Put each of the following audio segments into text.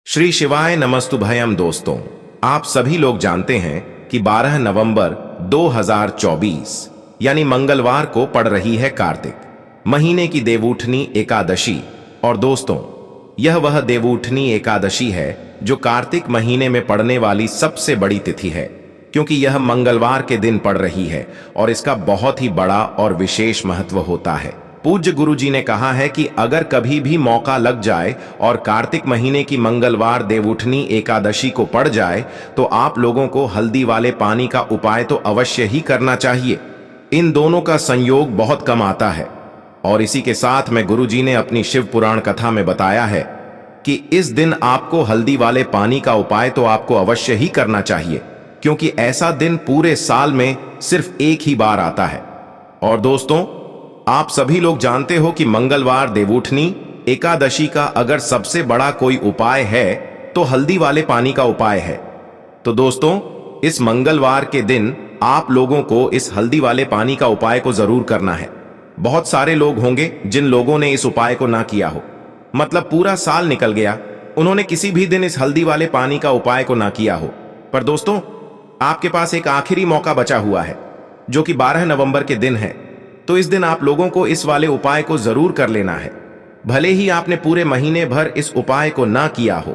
श्री शिवाय नमस्तुभयम। दोस्तों, आप सभी लोग जानते हैं कि 12 नवंबर 2024 यानी मंगलवार को पड़ रही है कार्तिक महीने की देवउठनी एकादशी। और दोस्तों, यह वह देवउठनी एकादशी है जो कार्तिक महीने में पड़ने वाली सबसे बड़ी तिथि है, क्योंकि यह मंगलवार के दिन पड़ रही है और इसका बहुत ही बड़ा और विशेष महत्व होता है। पूज्य गुरु जी ने कहा है कि अगर कभी भी मौका लग जाए और कार्तिक महीने की मंगलवार देवउठनी एकादशी को पड़ जाए तो आप लोगों को हल्दी वाले पानी का उपाय तो अवश्य ही करना चाहिए। इन दोनों का संयोग बहुत कम आता है। और इसी के साथ में गुरु जी ने अपनी शिव पुराण कथा में बताया है कि इस दिन आपको हल्दी वाले पानी का उपाय तो आपको अवश्य ही करना चाहिए, क्योंकि ऐसा दिन पूरे साल में सिर्फ एक ही बार आता है। और दोस्तों, आप सभी लोग जानते हो कि मंगलवार देवउठनी एकादशी का अगर सबसे बड़ा कोई उपाय है तो हल्दी वाले पानी का उपाय है। तो दोस्तों, इस मंगलवार के दिन आप लोगों को इस हल्दी वाले पानी का उपाय को जरूर करना है। बहुत सारे लोग होंगे जिन लोगों ने इस उपाय को ना किया हो, मतलब पूरा साल निकल गया, उन्होंने किसी भी दिन इस हल्दी वाले पानी का उपाय को ना किया हो। पर दोस्तों, आपके पास एक आखिरी मौका बचा हुआ है जो कि 12 नवंबर के दिन है। तो इस दिन आप लोगों को इस वाले उपाय को जरूर कर लेना है। भले ही आपने पूरे महीने भर इस उपाय को ना किया हो,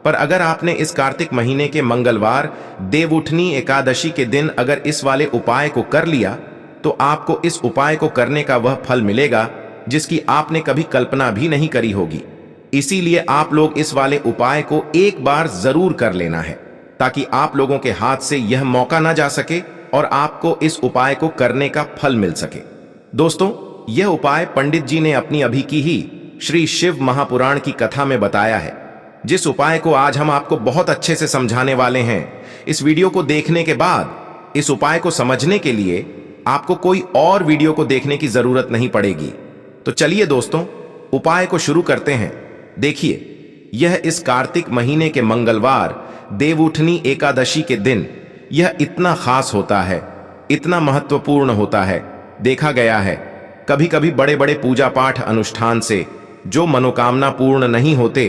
पर अगर आपने इस कार्तिक महीने के मंगलवार देवउठनी एकादशी के दिन अगर इस वाले उपाय को कर लिया तो आपको इस उपाय को करने का वह फल मिलेगा जिसकी आपने कभी कल्पना भी नहीं करी होगी। इसीलिए आप लोग इस वाले उपाय को एक बार जरूर कर लेना है, ताकि आप लोगों के हाथ से यह मौका ना जा सके और आपको इस उपाय को करने का फल मिल सके। दोस्तों, यह उपाय पंडित जी ने अपनी अभी की ही श्री शिव महापुराण की कथा में बताया है, जिस उपाय को आज हम आपको बहुत अच्छे से समझाने वाले हैं। इस वीडियो को देखने के बाद इस उपाय को समझने के लिए आपको कोई और वीडियो को देखने की जरूरत नहीं पड़ेगी। तो चलिए दोस्तों, उपाय को शुरू करते हैं। देखिए, यह इस कार्तिक महीने के मंगलवार देवउठनी एकादशी के दिन यह इतना खास होता है, इतना महत्वपूर्ण होता है। देखा गया है कभी कभी बड़े बड़े पूजा पाठ अनुष्ठान से जो मनोकामना पूर्ण नहीं होते,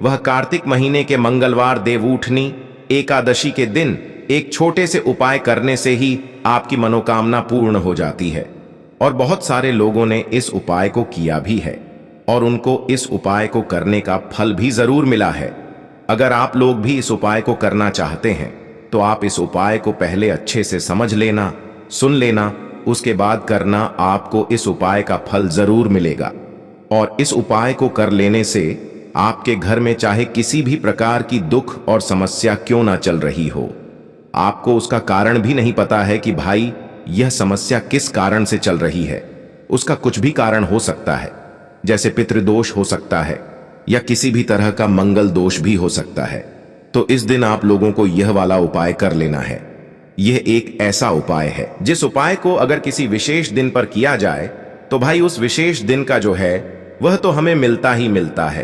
वह कार्तिक महीने के मंगलवार देवउठनी एकादशी के दिन एक छोटे से उपाय करने से ही आपकी मनोकामना पूर्ण हो जाती है। और बहुत सारे लोगों ने इस उपाय को किया भी है और उनको इस उपाय को करने का फल भी जरूर मिला है। अगर आप लोग भी इस उपाय को करना चाहते हैं तो आप इस उपाय को पहले अच्छे से समझ लेना, सुन लेना, उसके बाद करना। आपको इस उपाय का फल जरूर मिलेगा। और इस उपाय को कर लेने से आपके घर में चाहे किसी भी प्रकार की दुख और समस्या क्यों ना चल रही हो, आपको उसका कारण भी नहीं पता है कि भाई यह समस्या किस कारण से चल रही है। उसका कुछ भी कारण हो सकता है, जैसे पितृदोष हो सकता है या किसी भी तरह का मंगल दोष भी हो सकता है। तो इस दिन आप लोगों को यह वाला उपाय कर लेना है। यह एक ऐसा उपाय है जिस उपाय को अगर किसी विशेष दिन पर किया जाए तो भाई उस विशेष दिन का जो है वह तो हमें मिलता ही मिलता है,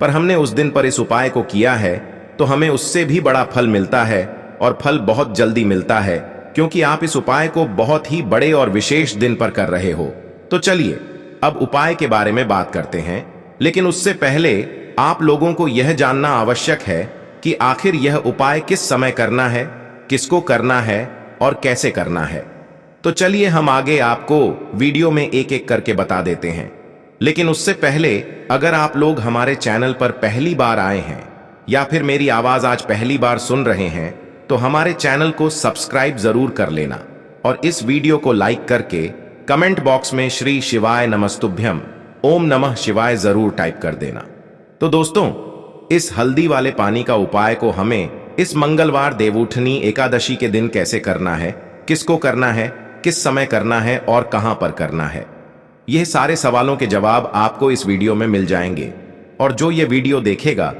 पर हमने उस दिन पर इस उपाय को किया है तो हमें उससे भी बड़ा फल मिलता है, और फल बहुत जल्दी मिलता है, क्योंकि आप इस उपाय को बहुत ही बड़े और विशेष दिन पर कर रहे हो। तो चलिए अब उपाय के बारे में बात करते हैं, लेकिन उससे पहले आप लोगों को यह जानना आवश्यक है कि आखिर यह उपाय किस समय करना है, किसको करना है और कैसे करना है। तो चलिए हम आगे आपको वीडियो में एक एक करके बता देते हैं। लेकिन उससे पहले अगर आप लोग हमारे चैनल पर पहली बार आए हैं या फिर मेरी आवाज आज पहली बार सुन रहे हैं तो हमारे चैनल को सब्सक्राइब जरूर कर लेना और इस वीडियो को लाइक करके कमेंट बॉक्स में श्री शिवाय नमस्तुभ्यम ओम नमः शिवाय जरूर टाइप कर देना। तो दोस्तों, इस हल्दी वाले पानी का उपाय को हमें इस मंगलवार देवउठनी एकादशी के दिन कैसे करना है, किसको करना है, किस समय करना है और कहां पर करना है, यह सारे सवालों के जवाब आपको इस वीडियो में मिल जाएंगे। और जो ये वीडियो देखेगा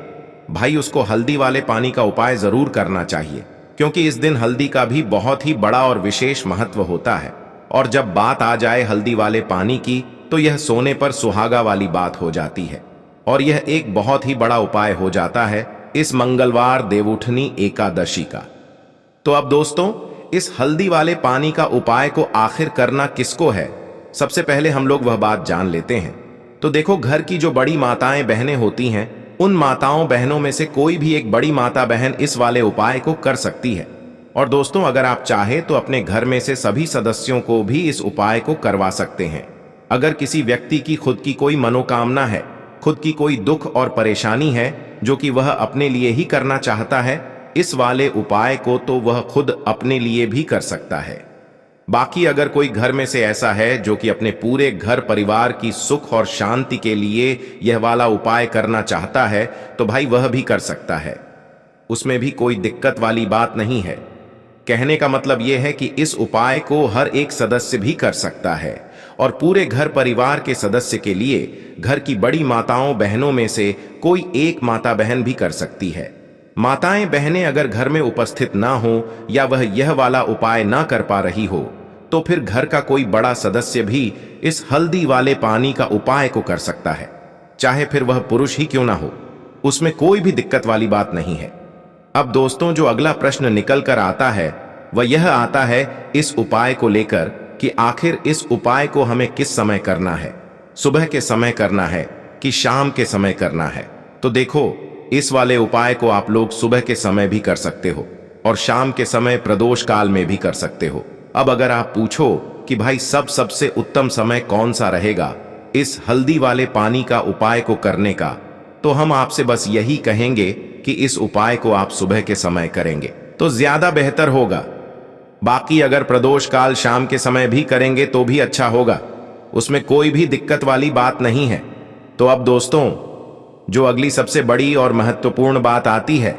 भाई, उसको हल्दी वाले पानी का उपाय जरूर करना चाहिए, क्योंकि इस दिन हल्दी का भी बहुत ही बड़ा और विशेष महत्व होता है। और जब बात आ जाए हल्दी वाले पानी की तो यह सोने पर सुहागा वाली बात हो जाती है, और यह एक बहुत ही बड़ा उपाय हो जाता है इस मंगलवार देवउठनी एकादशी का। तो अब दोस्तों, इस हल्दी वाले पानी का उपाय को आखिर करना किसको है, सबसे पहले हम लोग वह बात जान लेते हैं। तो देखो, घर की जो बड़ी माताएं बहनें होती हैं उन माताओं बहनों में से कोई भी एक बड़ी माता बहन इस वाले उपाय को कर सकती है। और दोस्तों, अगर आप चाहे तो अपने घर में से सभी सदस्यों को भी इस उपाय को करवा सकते हैं। अगर किसी व्यक्ति की खुद की कोई मनोकामना है, खुद की कोई दुख और परेशानी है जो कि वह अपने लिए ही करना चाहता है, इस वाले उपाय को तो वह खुद अपने लिए भी कर सकता है। बाकी अगर कोई घर में से ऐसा है जो कि अपने पूरे घर परिवार की सुख और शांति के लिए यह वाला उपाय करना चाहता है, तो भाई वह भी कर सकता है। उसमें भी कोई दिक्कत वाली बात नहीं है। कहने का मतलब यह है कि इस उपाय को हर एक सदस्य भी कर सकता है और पूरे घर परिवार के सदस्य के लिए घर की बड़ी माताओं बहनों में से कोई एक माता बहन भी कर सकती है। माताएं बहनें अगर घर में उपस्थित ना हो या वह यह वाला उपाय ना कर पा रही हो, तो फिर घर का कोई बड़ा सदस्य भी इस हल्दी वाले पानी का उपाय को कर सकता है, चाहे फिर वह पुरुष ही क्यों ना हो। उसमें कोई भी दिक्कत वाली बात नहीं है। अब दोस्तों, जो अगला प्रश्न निकल कर आता है वह यह आता है इस उपाय को लेकर कि आखिर इस उपाय को हमें किस समय करना है, सुबह के समय करना है कि शाम के समय करना है। तो देखो, इस वाले उपाय को आप लोग सुबह के समय भी कर सकते हो और शाम के समय प्रदोष काल में भी कर सकते हो। अब अगर आप पूछो कि भाई सबसे उत्तम समय कौन सा रहेगा इस हल्दी वाले पानी का उपाय को करने का, तो हम आपसे बस यही कहेंगे कि इस उपाय को आप सुबह के समय करेंगे तो ज्यादा बेहतर होगा। बाकी अगर प्रदोष काल शाम के समय भी करेंगे तो भी अच्छा होगा, उसमें कोई भी दिक्कत वाली बात नहीं है। तो अब दोस्तों, जो अगली सबसे बड़ी और महत्वपूर्ण बात आती है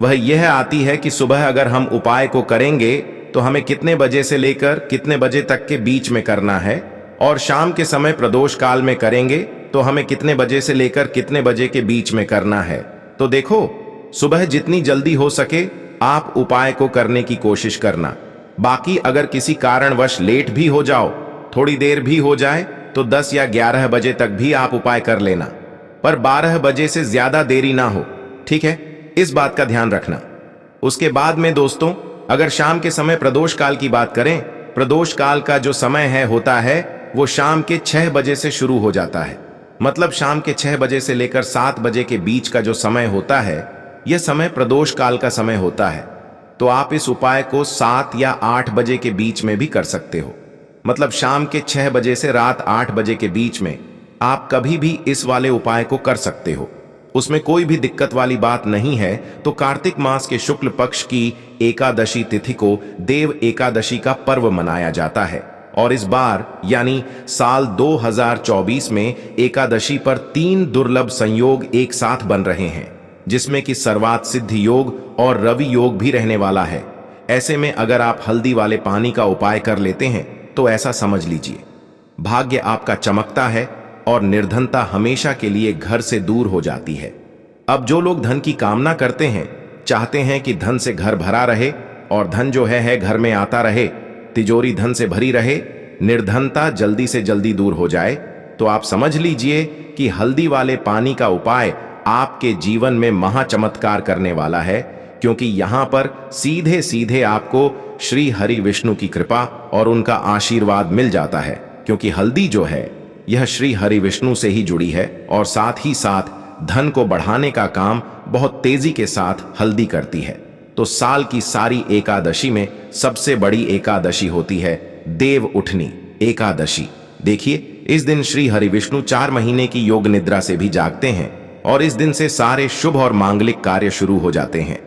वह यह आती है कि सुबह अगर हम उपाय को करेंगे तो हमें कितने बजे से लेकर कितने बजे तक के बीच में करना है, और शाम के समय प्रदोष काल में करेंगे तो हमें कितने बजे से लेकर कितने बजे के बीच में करना है। तो देखो, सुबह जितनी जल्दी हो सके आप उपाय को करने की कोशिश करना। बाकी अगर किसी कारणवश लेट भी हो जाओ, थोड़ी देर भी हो जाए, तो 10 या 11 बजे तक भी आप उपाय कर लेना, पर 12 बजे से ज्यादा देरी ना हो, ठीक है? इस बात का ध्यान रखना। उसके बाद में दोस्तों, अगर शाम के समय प्रदोष काल की बात करें, प्रदोष काल का जो समय है होता है वो शाम के 6 बजे से शुरू हो जाता है। मतलब शाम के 6 बजे से लेकर 7 बजे के बीच का जो समय होता है, यह समय प्रदोष काल का समय होता है। तो आप इस उपाय को 7 या 8 बजे के बीच में भी कर सकते हो। मतलब शाम के 6 बजे से रात 8 बजे के बीच में आप कभी भी इस वाले उपाय को कर सकते हो, उसमें कोई भी दिक्कत वाली बात नहीं है। तो कार्तिक मास के शुक्ल पक्ष की एकादशी तिथि को देव एकादशी का पर्व मनाया जाता है, और इस बार यानी साल 2024 में एकादशी पर 3 दुर्लभ संयोग एक साथ बन रहे हैं, जिसमें कि सर्वात सिद्धि योग और रवि योग भी रहने वाला है। ऐसे में अगर आप हल्दी वाले पानी का उपाय कर लेते हैं तो ऐसा समझ लीजिए, भाग्य आपका चमकता है और निर्धनता हमेशा के लिए घर से दूर हो जाती है। अब जो लोग धन की कामना करते हैं, चाहते हैं कि धन से घर भरा रहे और धन जो है घर में आता रहे, तिजोरी धन से भरी रहे, निर्धनता जल्दी से जल्दी दूर हो जाए, तो आप समझ लीजिए कि हल्दी वाले पानी का उपाय आपके जीवन में महा चमत्कार करने वाला है, क्योंकि यहां पर सीधे सीधे आपको श्री हरि विष्णु की कृपा और उनका आशीर्वाद मिल जाता है। क्योंकि हल्दी जो है यह श्री हरि विष्णु से ही जुड़ी है और साथ ही साथ धन को बढ़ाने का काम बहुत तेजी के साथ हल्दी करती है। तो साल की सारी एकादशी में सबसे बड़ी एकादशी होती है देव उठनी एकादशी। देखिए, इस दिन श्री हरि विष्णु 4 महीने की योग निद्रा से भी जागते हैं और इस दिन से सारे शुभ और मांगलिक कार्य शुरू हो जाते हैं।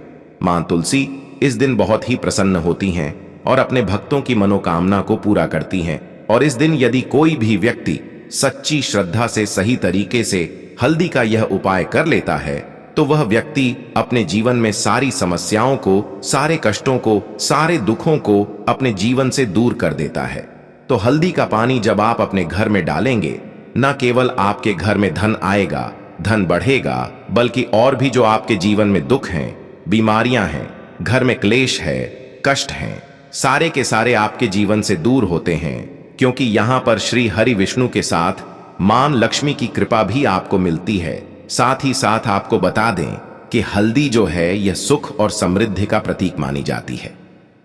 मां तुलसी इस दिन बहुत ही प्रसन्न होती हैं और अपने भक्तों की मनोकामना को पूरा करती हैं। और इस दिन यदि कोई भी व्यक्ति सच्ची श्रद्धा से सही तरीके से हल्दी का यह उपाय कर लेता है, तो वह व्यक्ति अपने जीवन में सारी समस्याओं को, सारे कष्टों को, सारे दुखों को अपने जीवन से दूर कर देता है। तो हल्दी का पानी जब आप अपने घर में डालेंगे, न केवल आपके घर में धन आएगा, धन बढ़ेगा, बल्कि और भी जो आपके जीवन में दुख हैं, बीमारियां हैं, घर में क्लेश है, कष्ट हैं, सारे के सारे आपके जीवन से दूर होते हैं। क्योंकि यहां पर श्री हरि विष्णु के साथ मां लक्ष्मी की कृपा भी आपको मिलती है। साथ ही साथ आपको बता दें कि हल्दी जो है यह सुख और समृद्धि का प्रतीक मानी जाती है।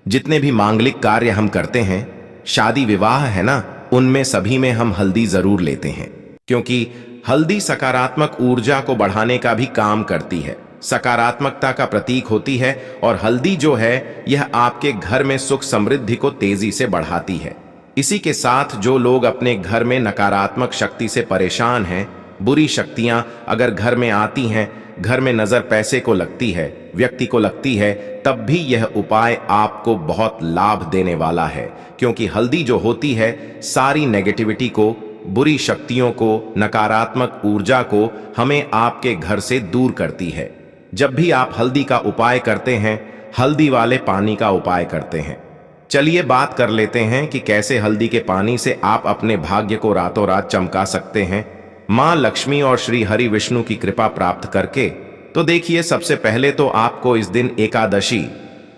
जितने भी मांगलिक कार्य हम करते हैं, शादी विवाह है ना, उनमें सभी में हम हल्दी जरूर लेते हैं, क्योंकि हल्दी सकारात्मक ऊर्जा को बढ़ाने का भी काम करती है, सकारात्मकता का प्रतीक होती है और हल्दी जो है यह आपके घर में सुख समृद्धि को तेजी से बढ़ाती है। इसी के साथ जो लोग अपने घर में नकारात्मक शक्ति से परेशान हैं, बुरी शक्तियां अगर घर में आती हैं, घर में नजर पैसे को लगती है, व्यक्ति को लगती है, तब भी यह उपाय आपको बहुत लाभ देने वाला है, क्योंकि हल्दी जो होती है सारी नेगेटिविटी को, बुरी शक्तियों को, नकारात्मक ऊर्जा को हमें आपके घर से दूर करती है। जब भी आप हल्दी का उपाय करते हैं, हल्दी वाले पानी का उपाय करते हैं। चलिए बात कर लेते हैं कि कैसे हल्दी के पानी से आप अपने भाग्य को रातों रात चमका सकते हैं, मां लक्ष्मी और श्री हरि विष्णु की कृपा प्राप्त करके। तो देखिए, सबसे पहले तो आपको इस दिन एकादशी,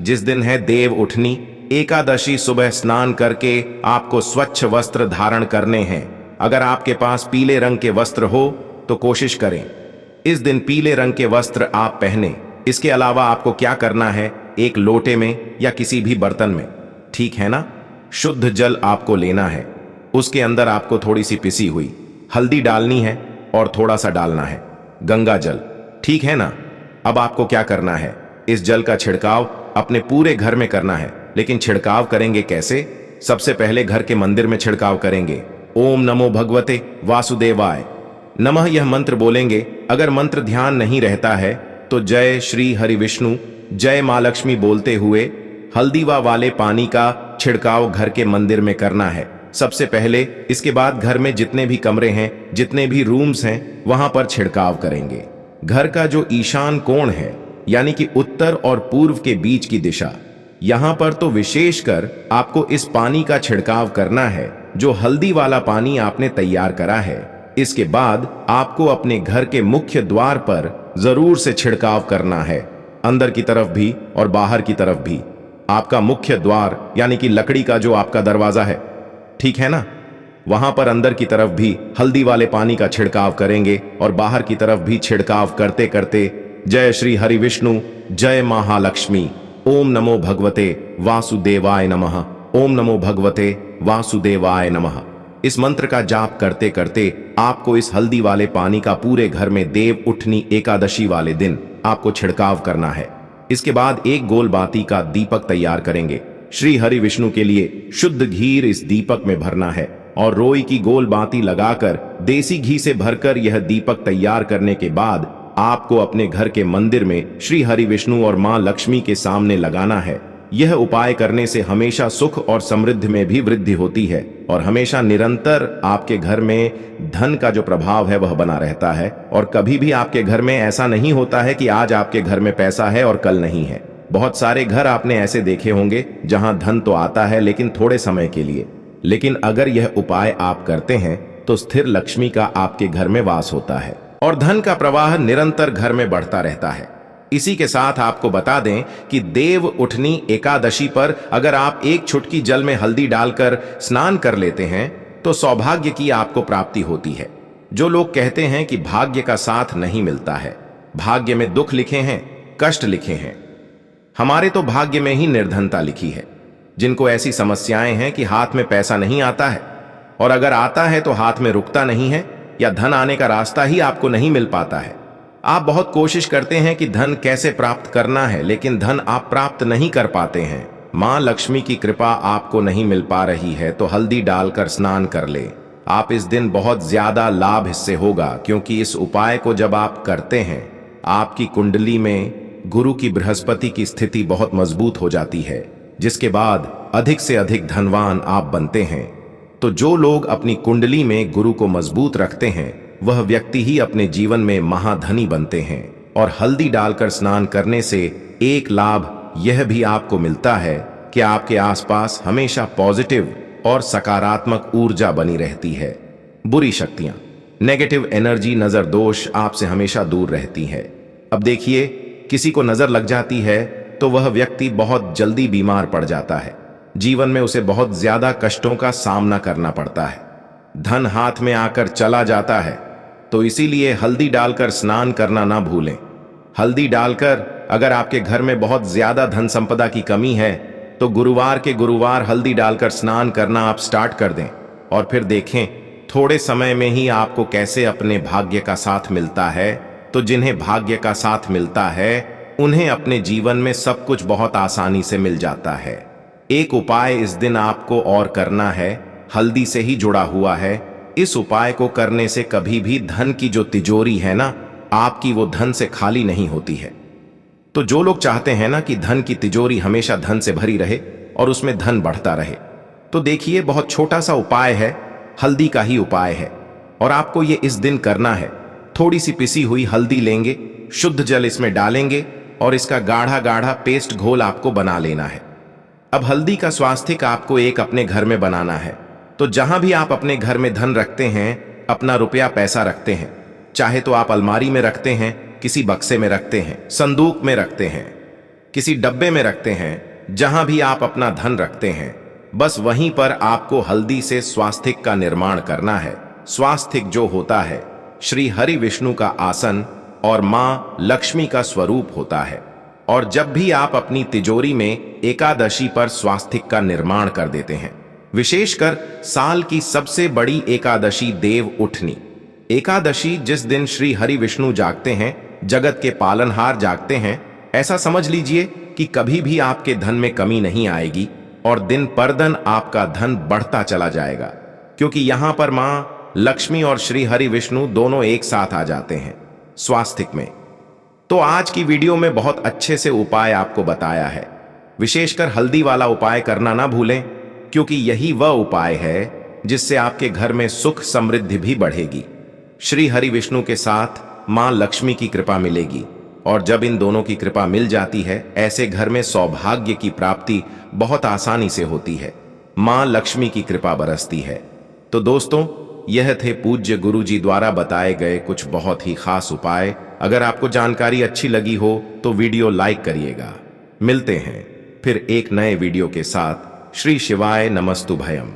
जिस दिन है देव उठनी एकादशी, सुबह स्नान करके आपको स्वच्छ वस्त्र धारण करने हैं। अगर आपके पास पीले रंग के वस्त्र हो तो कोशिश करें इस दिन पीले रंग के वस्त्र आप पहने। इसके अलावा आपको क्या करना है, एक लोटे में या किसी भी बर्तन में, ठीक है ना, शुद्ध जल आपको लेना है। उसके अंदर आपको थोड़ी सी पिसी हुई हल्दी डालनी है और थोड़ा सा डालना है गंगा जल, ठीक है ना। अब आपको क्या करना है, इस जल का छिड़काव अपने पूरे घर में करना है। लेकिन छिड़काव करेंगे कैसे? सबसे पहले घर के मंदिर में छिड़काव करेंगे। ओम नमो भगवते वासुदेवाय नमः यह मंत्र बोलेंगे। अगर मंत्र ध्यान नहीं रहता है तो जय श्री हरि विष्णु, जय मां लक्ष्मी बोलते हुए हल्दीवा वाले पानी का छिड़काव घर के मंदिर में करना है सबसे पहले। इसके बाद घर में जितने भी कमरे हैं, जितने भी रूम्स हैं, वहां पर छिड़काव करेंगे। घर का जो ईशान कोण है, यानी कि उत्तर और पूर्व के बीच की दिशा, यहां पर तो विशेषकर आपको इस पानी का छिड़काव करना है, जो हल्दी वाला पानी आपने तैयार करा है। इसके बाद आपको अपने घर के मुख्य द्वार पर जरूर से छिड़काव करना है, अंदर की तरफ भी और बाहर की तरफ भी। आपका मुख्य द्वार यानी कि लकड़ी का जो आपका दरवाजा है, ठीक है ना, वहां पर अंदर की तरफ भी हल्दी वाले पानी का छिड़काव करेंगे और बाहर की तरफ भी छिड़काव करते करते जय श्री हरि विष्णु, जय महालक्ष्मी, ओम नमो भगवते वासुदेवाय नमः, ओम नमो भगवते वासुदेवाय नमः। इस मंत्र का जाप करते करते आपको इस हल्दी वाले पानी का पूरे घर में देव उठनी एकादशी वाले दिन आपको छिड़काव करना है। इसके बाद एक गोल बाती का दीपक तैयार करेंगे। श्री हरि विष्णु के लिए शुद्ध घी इस दीपक में भरना है और रोई की गोल बाती लगाकर देसी घी से भरकर यह दीपक तैयार करने के बाद आपको अपने घर के मंदिर में श्री हरि विष्णु और मां लक्ष्मी के सामने लगाना है। यह उपाय करने से हमेशा सुख और समृद्धि में भी वृद्धि होती है और हमेशा निरंतर आपके घर में धन का जो प्रभाव है वह बना रहता है। और कभी भी आपके घर में ऐसा नहीं होता है कि आज आपके घर में पैसा है और कल नहीं है। बहुत सारे घर आपने ऐसे देखे होंगे जहां धन तो आता है लेकिन थोड़े समय के लिए, लेकिन अगर यह उपाय आप करते हैं तो स्थिर लक्ष्मी का आपके घर में वास होता है और धन का प्रवाह निरंतर घर में बढ़ता रहता है। इसी के साथ आपको बता दें कि देव उठनी एकादशी पर अगर आप एक चुटकी जल में हल्दी डालकर स्नान कर लेते हैं तो सौभाग्य की आपको प्राप्ति होती है। जो लोग कहते हैं कि भाग्य का साथ नहीं मिलता है, भाग्य में दुख लिखे हैं, कष्ट लिखे हैं, हमारे तो भाग्य में ही निर्धनता लिखी है। जिनको ऐसी समस्याएं हैं कि हाथ में पैसा नहीं आता है और अगर आता है तो हाथ में रुकता नहीं है या धन आने का रास्ता ही आपको नहीं मिल पाता है। आप बहुत कोशिश करते हैं कि धन कैसे प्राप्त करना है, लेकिन धन आप प्राप्त नहीं कर पाते हैं। मां लक्ष्मी की कृपा आपको नहीं मिल पा रही है तो हल्दी डालकर स्नान कर ले। आप इस दिन बहुत ज्यादा लाभ इससे होगा, क्योंकि इस उपाय को जब आप करते हैं आपकी कुंडली में गुरु की बृहस्पति की स्थिति बहुत मजबूत हो जाती है, जिसके बाद अधिक से अधिक धनवान आप बनते हैं। तो जो लोग अपनी कुंडली में गुरु को मजबूत रखते हैं वह व्यक्ति ही अपने जीवन में महाधनी बनते हैं। और हल्दी डालकर स्नान करने से एक लाभ यह भी आपको मिलता है कि आपके आसपास हमेशा पॉजिटिव और सकारात्मक ऊर्जा बनी रहती है। बुरी शक्तियां, नेगेटिव एनर्जी, नजर दोष आपसे हमेशा दूर रहती है। अब देखिए, किसी को नजर लग जाती है तो वह व्यक्ति बहुत जल्दी बीमार पड़ जाता है, जीवन में उसे बहुत ज्यादा कष्टों का सामना करना पड़ता है, धन हाथ में आकर चला जाता है। तो इसीलिए हल्दी डालकर स्नान करना ना भूलें। हल्दी डालकर अगर आपके घर में बहुत ज्यादा धन संपदा की कमी है तो गुरुवार के गुरुवार हल्दी डालकर स्नान करना आप स्टार्ट कर दें और फिर देखें थोड़े समय में ही आपको कैसे अपने भाग्य का साथ मिलता है, तो जिन्हें भाग्य का साथ मिलता है उन्हें अपने जीवन में सब कुछ बहुत आसानी से मिल जाता है। एक उपाय इस दिन आपको और करना है, हल्दी से ही जुड़ा हुआ है। इस उपाय को करने से कभी भी धन की जो तिजोरी है ना आपकी, वो धन से खाली नहीं होती है। तो जो लोग चाहते हैं ना कि धन की तिजोरी हमेशा धन से भरी रहे और उसमें धन बढ़ता रहे, तो देखिए बहुत छोटा सा उपाय है, हल्दी का ही उपाय है और आपको ये इस दिन करना है। थोड़ी सी पिसी हुई हल्दी लेंगे, शुद्ध जल इसमें डालेंगे और इसका गाढ़ा गाढ़ा पेस्ट घोल आपको बना लेना है। अब हल्दी का स्वास्तिक आपको एक अपने घर में बनाना है। तो जहां भी आप अपने घर में धन रखते हैं, अपना रुपया पैसा रखते हैं, चाहे तो आप अलमारी में रखते हैं, किसी बक्से में रखते हैं, संदूक में रखते हैं, किसी डब्बे में रखते हैं, जहां भी आप अपना धन रखते हैं, बस वहीं पर आपको हल्दी से स्वास्तिक का निर्माण करना है। स्वास्तिक जो होता है श्री हरि विष्णु का आसन और मां लक्ष्मी का स्वरूप होता है। और जब भी आप अपनी तिजोरी में एकादशी पर स्वास्तिक का निर्माण कर देते हैं, विशेषकर साल की सबसे बड़ी एकादशी देव उठनी एकादशी, जिस दिन श्री हरि विष्णु जागते हैं, जगत के पालनहार जागते हैं, ऐसा समझ लीजिए कि कभी भी आपके धन में कमी नहीं आएगी और दिन पर दिन आपका धन बढ़ता चला जाएगा, क्योंकि यहां पर मां लक्ष्मी और श्री हरि विष्णु दोनों एक साथ आ जाते हैं स्वास्तिक में। तो आज की वीडियो में बहुत अच्छे से उपाय आपको बताया है। विशेषकर हल्दी वाला उपाय करना ना भूलें, क्योंकि यही वह उपाय है जिससे आपके घर में सुख समृद्धि भी बढ़ेगी, श्री हरि विष्णु के साथ मां लक्ष्मी की कृपा मिलेगी। और जब इन दोनों की कृपा मिल जाती है, ऐसे घर में सौभाग्य की प्राप्ति बहुत आसानी से होती है, मां लक्ष्मी की कृपा बरसती है। तो दोस्तों, यह थे पूज्य गुरु जी द्वारा बताए गए कुछ बहुत ही खास उपाय। अगर आपको जानकारी अच्छी लगी हो तो वीडियो लाइक करिएगा। मिलते हैं फिर एक नए वीडियो के साथ। श्री शिवाय नमस्तुभयम।